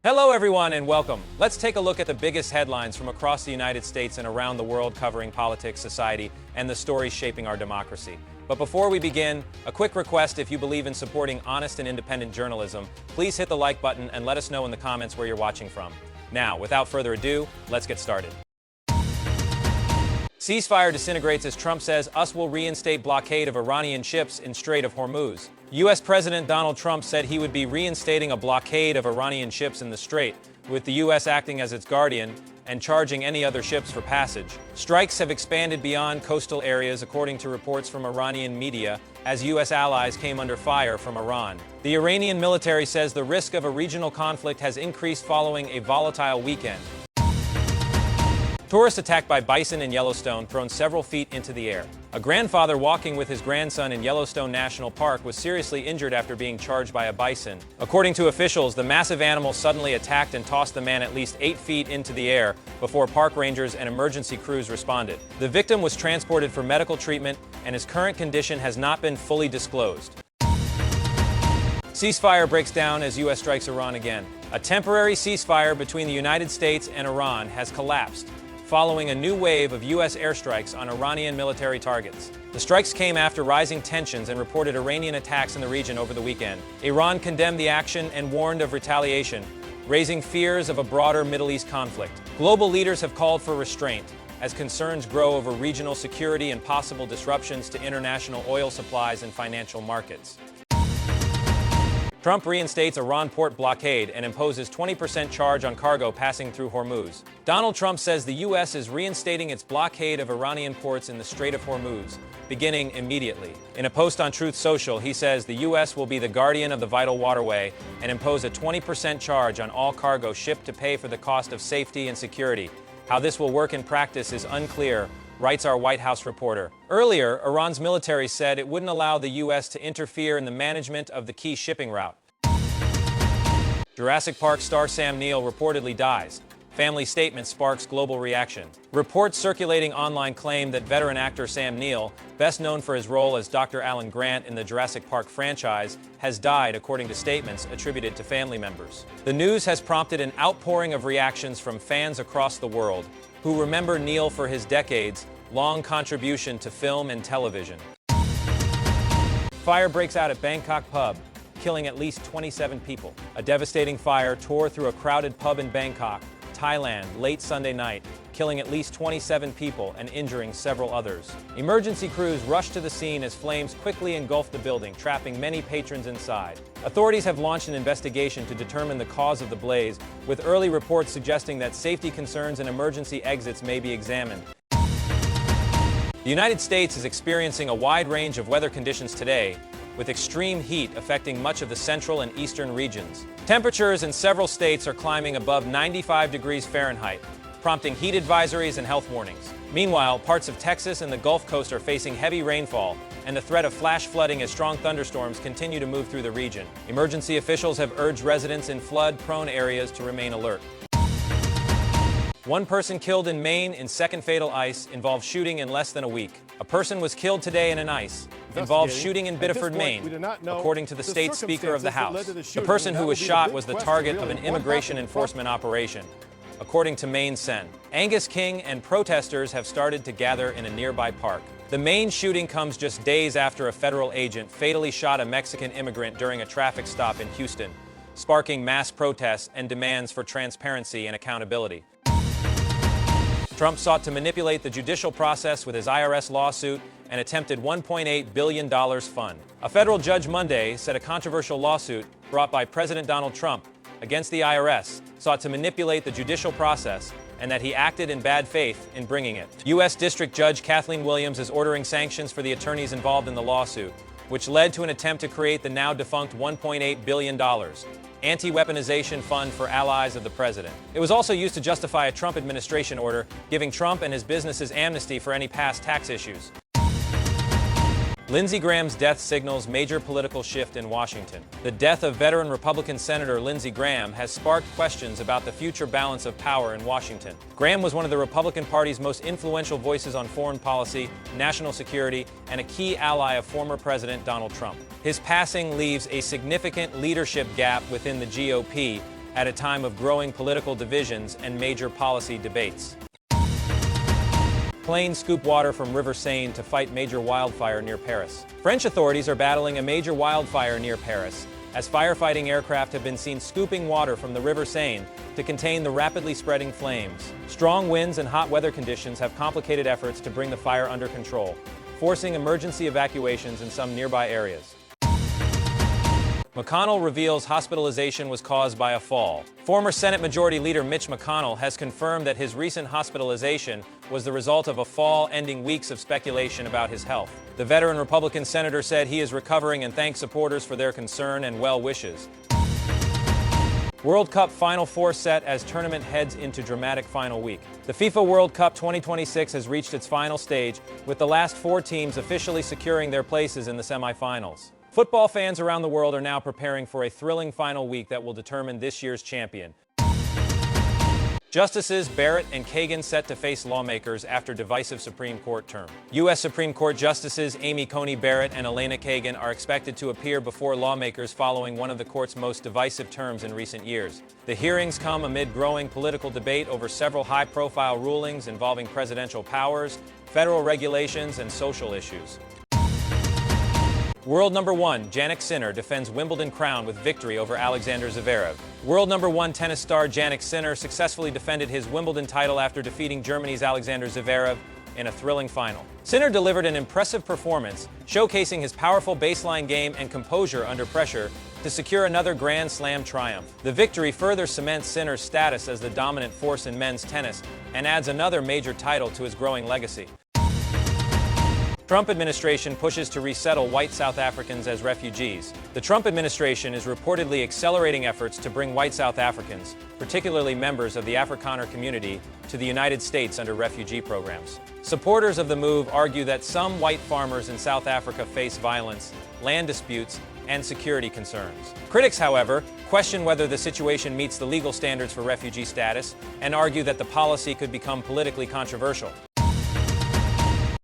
Hello everyone and welcome. Let's take a look at the biggest headlines from across the United States and around the world covering politics, society, and the stories shaping our democracy. But before we begin, a quick request: if you believe in supporting honest and independent journalism, please hit the like button and let us know in the comments where you're watching from. Now, without further ado, let's get started. Ceasefire disintegrates as Trump says US will reinstate blockade of Iranian ships in Strait of Hormuz. U.S. President Donald Trump said he would be reinstating a blockade of Iranian ships in the strait, with the U.S. acting as its guardian and charging any other ships for passage. Strikes have expanded beyond coastal areas, according to reports from Iranian media, as U.S. allies came under fire from Iran. The Iranian military says the risk of a regional conflict has increased following a volatile weekend. Tourist attacked by bison in Yellowstone, thrown several feet into the air. A grandfather walking with his grandson in Yellowstone National Park was seriously injured after being charged by a bison. According to officials, the massive animal suddenly attacked and tossed the man at least 8 feet into the air before park rangers and emergency crews responded. The victim was transported for medical treatment, and his current condition has not been fully disclosed. Ceasefire breaks down as U.S. strikes Iran again. A temporary ceasefire between the United States and Iran has collapsed, following a new wave of U.S. airstrikes on Iranian military targets. The strikes came after rising tensions and reported Iranian attacks in the region over the weekend. Iran condemned the action and warned of retaliation, raising fears of a broader Middle East conflict. Global leaders have called for restraint as concerns grow over regional security and possible disruptions to international oil supplies and financial markets. Trump reinstates Iran port blockade and imposes 20% charge on cargo passing through Hormuz. Donald Trump says the U.S. is reinstating its blockade of Iranian ports in the Strait of Hormuz, beginning immediately. In a post on Truth Social, he says the U.S. will be the guardian of the vital waterway and impose a 20% charge on all cargo shipped to pay for the cost of safety and security. How this will work in practice is unclear, writes our White House reporter. Earlier, Iran's military said it wouldn't allow the U.S. to interfere in the management of the key shipping route. Jurassic Park star Sam Neill reportedly dies. Family statement sparks global reaction. Reports circulating online claim that veteran actor Sam Neill, best known for his role as Dr. Alan Grant in the Jurassic Park franchise, has died, according to statements attributed to family members. The news has prompted an outpouring of reactions from fans across the world, who remember Neill for his decades-long contribution to film and television. Fire breaks out at Bangkok pub, killing at least 27 people. A devastating fire tore through a crowded pub in Bangkok, Thailand, late Sunday night, killing at least 27 people and injuring several others. Emergency crews rushed to the scene as flames quickly engulfed the building, trapping many patrons inside. Authorities have launched an investigation to determine the cause of the blaze, with early reports suggesting that safety concerns and emergency exits may be examined. The United States is experiencing a wide range of weather conditions today, with extreme heat affecting much of the central and eastern regions. Temperatures in several states are climbing above 95 degrees Fahrenheit, prompting heat advisories and health warnings. Meanwhile, parts of Texas and the Gulf Coast are facing heavy rainfall and the threat of flash flooding as strong thunderstorms continue to move through the region. Emergency officials have urged residents in flood-prone areas to remain alert. One person killed in Maine in second fatal ICE involved shooting in less than a week. A person was killed today in an ICE involved shooting in Biddeford, Maine, according to the state speaker of the House. The person who was shot was the target of an immigration enforcement operation, according to Maine Sen. Angus King and protesters have started to gather in a nearby park. The Maine shooting comes just days after a federal agent fatally shot a Mexican immigrant during a traffic stop in Houston, sparking mass protests and demands for transparency and accountability. Trump sought to manipulate the judicial process with his IRS lawsuit and attempted $1.8 billion fund. A federal judge Monday said a controversial lawsuit brought by President Donald Trump against the IRS sought to manipulate the judicial process and that he acted in bad faith in bringing it. U.S. District Judge Kathleen Williams is ordering sanctions for the attorneys involved in the lawsuit, which led to an attempt to create the now-defunct $1.8 billion anti-weaponization fund for allies of the president. It was also used to justify a Trump administration order giving Trump and his businesses amnesty for any past tax issues. Lindsey Graham's death signals major political shift in Washington. The death of veteran Republican Senator Lindsey Graham has sparked questions about the future balance of power in Washington. Graham was one of the Republican Party's most influential voices on foreign policy, national security, and a key ally of former President Donald Trump. His passing leaves a significant leadership gap within the GOP, at a time of growing political divisions and major policy debates. Planes scoop water from River Seine to fight major wildfire near Paris. French authorities are battling a major wildfire near Paris, as firefighting aircraft have been seen scooping water from the River Seine to contain the rapidly spreading flames. Strong winds and hot weather conditions have complicated efforts to bring the fire under control, forcing emergency evacuations in some nearby areas. McConnell reveals hospitalization was caused by a fall. Former Senate Majority Leader Mitch McConnell has confirmed that his recent hospitalization was the result of a fall, ending weeks of speculation about his health. The veteran Republican senator said he is recovering and thanked supporters for their concern and well wishes. World Cup Final Four set as tournament heads into dramatic final week. The FIFA World Cup 2026 has reached its final stage, with the last 4 teams officially securing their places in the semifinals. Football fans around the world are now preparing for a thrilling final week that will determine this year's champion. Justices Barrett and Kagan set to face lawmakers after divisive Supreme Court term. U.S. Supreme Court Justices Amy Coney Barrett and Elena Kagan are expected to appear before lawmakers following one of the court's most divisive terms in recent years. The hearings come amid growing political debate over several high-profile rulings involving presidential powers, federal regulations, and social issues. World number 1, Jannik Sinner defends Wimbledon crown with victory over Alexander Zverev. World number 1 tennis star Jannik Sinner successfully defended his Wimbledon title after defeating Germany's Alexander Zverev in a thrilling final. Sinner delivered an impressive performance, showcasing his powerful baseline game and composure under pressure to secure another Grand Slam triumph. The victory further cements Sinner's status as the dominant force in men's tennis and adds another major title to his growing legacy. Trump administration pushes to resettle white South Africans as refugees. The Trump administration is reportedly accelerating efforts to bring white South Africans, particularly members of the Afrikaner community, to the United States under refugee programs. Supporters of the move argue that some white farmers in South Africa face violence, land disputes, and security concerns. Critics, however, question whether the situation meets the legal standards for refugee status and argue that the policy could become politically controversial.